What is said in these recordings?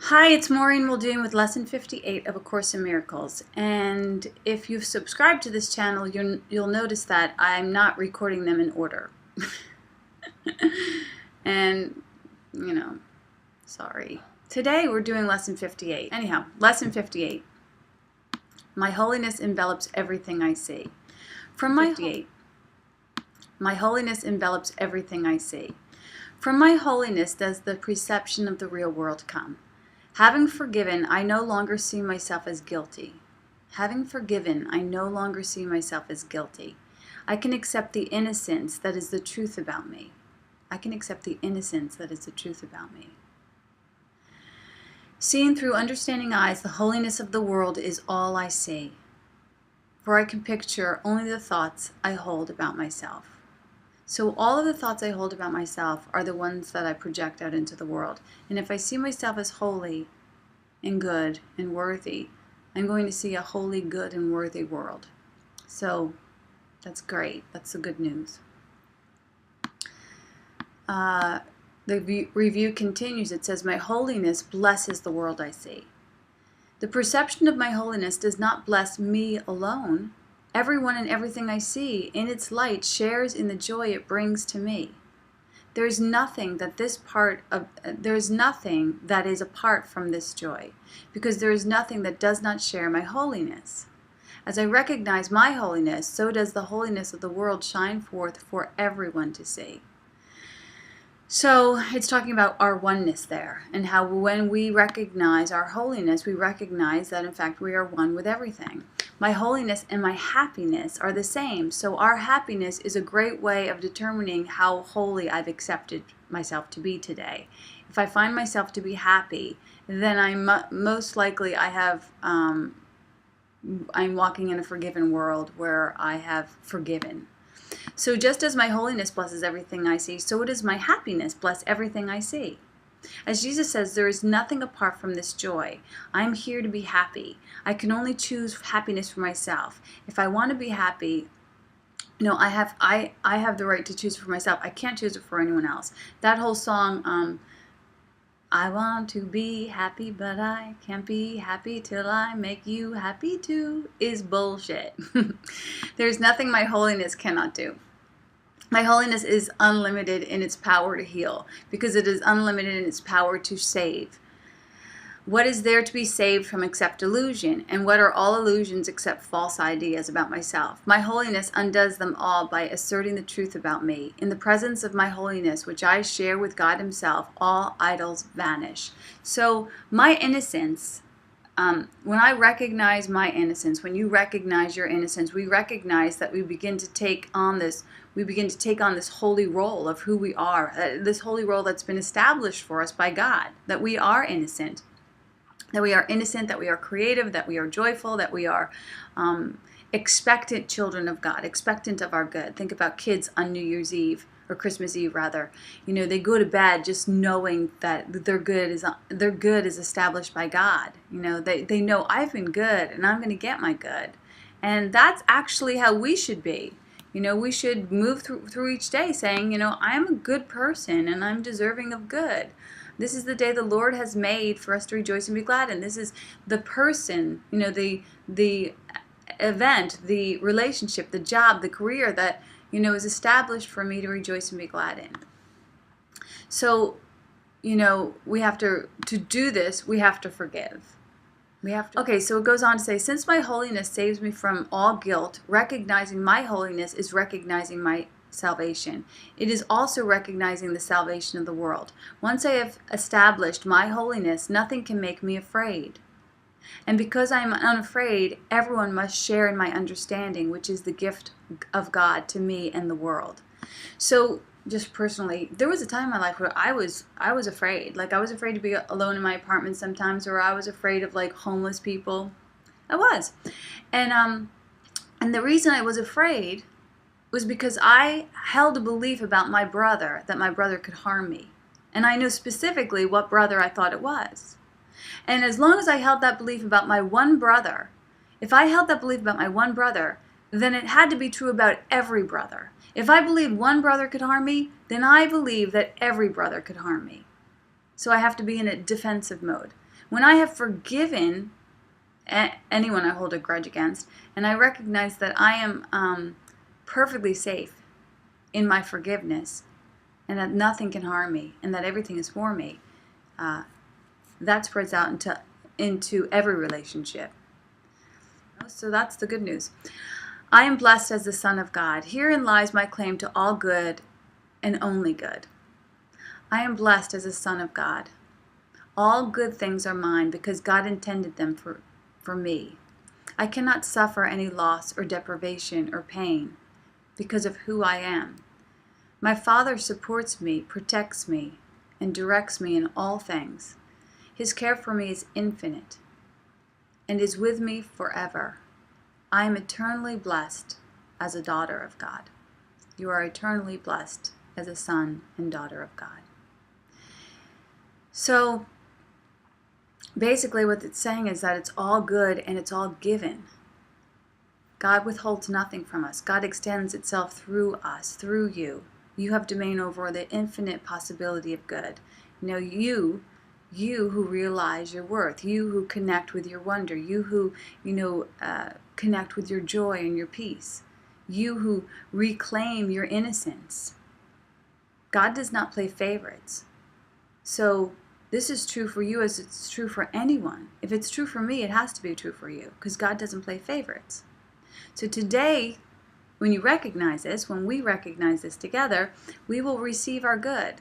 Hi, it's Maureen Muldoon with Lesson 58 of A Course in Miracles. And if you've subscribed to this channel, you'll notice that I'm not recording them in order. And, sorry. Today we're doing Lesson 58. Anyhow, Lesson 58. My holiness envelops everything I see. From my 58. My holiness envelops everything I see. From my holiness does the perception of the real world come. Having forgiven, I no longer see myself as guilty. Having forgiven, I no longer see myself as guilty. I can accept the innocence that is the truth about me. I can accept the innocence that is the truth about me. Seeing through understanding eyes, the holiness of the world is all I see. For I can picture only the thoughts I hold about myself. So all of the thoughts I hold about myself are the ones that I project out into the world. And if I see myself as holy and good and worthy, I'm going to see a holy, good, and worthy world. So that's great. That's the good news. The review continues. It says, my holiness blesses the world I see. The perception of my holiness does not bless me alone. Everyone and everything I see in its light shares in the joy it brings to me. There is nothing that is apart from this joy, because there is nothing that does not share my holiness. As I recognize my holiness, so does the holiness of the world shine forth for everyone to see. So it's talking about our oneness there, and how when we recognize our holiness, we recognize that in fact we are one with everything. My holiness and my happiness are the same, so our happiness is a great way of determining how holy I've accepted myself to be today. If I find myself to be happy, then most likely I'm walking in a forgiven world where I have forgiven. So just as my holiness blesses everything I see, so does my happiness bless everything I see. As Jesus says, there is nothing apart from this joy. I'm here to be happy. I can only choose happiness for myself. If I want to be happy, I have the right to choose it for myself. I can't choose it for anyone else. That whole song, I want to be happy, but I can't be happy till I make you happy too, is bullshit. There's nothing my holiness cannot do. My holiness is unlimited in its power to heal, because it is unlimited in its power to save. What is there to be saved from except illusion? And what are all illusions except false ideas about myself? My holiness undoes them all by asserting the truth about me. In the presence of my holiness, which I share with God Himself, all idols vanish. So my innocence, when I recognize my innocence, when you recognize your innocence, we recognize that we begin to take on this holy role of who we are, this holy role that's been established for us by God, that we are innocent. That we are innocent, that we are creative, that we are joyful, that we are expectant children of God, expectant of our good. Think about kids on New Year's Eve, or Christmas Eve rather. They go to bed just knowing that their good is established by God. They know I've been good and I'm going to get my good. And that's actually how we should be. We should move through each day saying, I am a good person and I'm deserving of good. This is the day the Lord has made for us to rejoice and be glad in. This is the person, the event, the relationship, the job, the career that, is established for me to rejoice and be glad in. So, we have to do this, we have to forgive. Okay, so it goes on to say, since my holiness saves me from all guilt, recognizing my holiness is recognizing my salvation. It is also recognizing the salvation of the world. Once I have established my holiness, nothing can make me afraid. And because I am unafraid, everyone must share in my understanding, which is the gift of God to me and the world. So just personally, there was a time in my life where I was afraid. Like I was afraid to be alone in my apartment sometimes, or I was afraid of like homeless people. I was. And the reason I was afraid was because I held a belief about my brother, that my brother could harm me. And I know specifically what brother I thought it was. And as long as I held that belief about my one brother, if I held that belief about my one brother, then it had to be true about every brother. If I believed one brother could harm me, then I believe that every brother could harm me. So I have to be in a defensive mode. When I have forgiven anyone I hold a grudge against, and I recognize that I am perfectly safe in my forgiveness, and that nothing can harm me, and that everything is for me, that spreads out into every relationship. So that's the good news. I am blessed as the Son of God. Herein lies my claim to all good and only good. I am blessed as a son of God. All good things are mine because God intended them for me. I cannot suffer any loss or deprivation or pain because of who I am. My Father supports me, protects me, and directs me in all things. His care for me is infinite and is with me forever. I am eternally blessed as a daughter of God. You are eternally blessed as a son and daughter of God. So basically what it's saying is that it's all good and it's all given. God withholds nothing from us. God extends itself through us, through you. You have domain over the infinite possibility of good. You who realize your worth, you who connect with your wonder, you who, connect with your joy and your peace, you who reclaim your innocence. God does not play favorites. So this is true for you as it's true for anyone. If it's true for me, it has to be true for you because God doesn't play favorites. So today, when you recognize this, when we recognize this together, we will receive our good.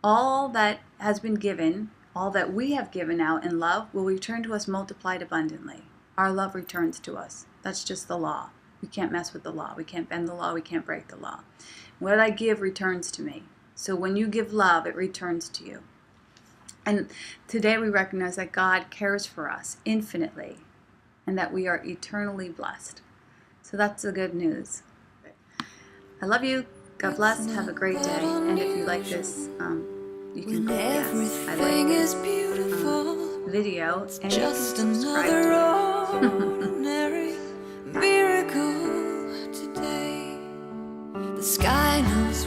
All that has been given, all that we have given out in love will return to us multiplied abundantly. Our love returns to us. That's just the law. We can't mess with the law. We can't bend the law. We can't break the law. What I give returns to me. So when you give love, it returns to you. And today we recognize that God cares for us infinitely and that we are eternally blessed. So that's the good news. I love you. God bless. Have a great day. And if you like this, you can click yes. I like this video, and you can subscribe to it. Miracle today. The sky knows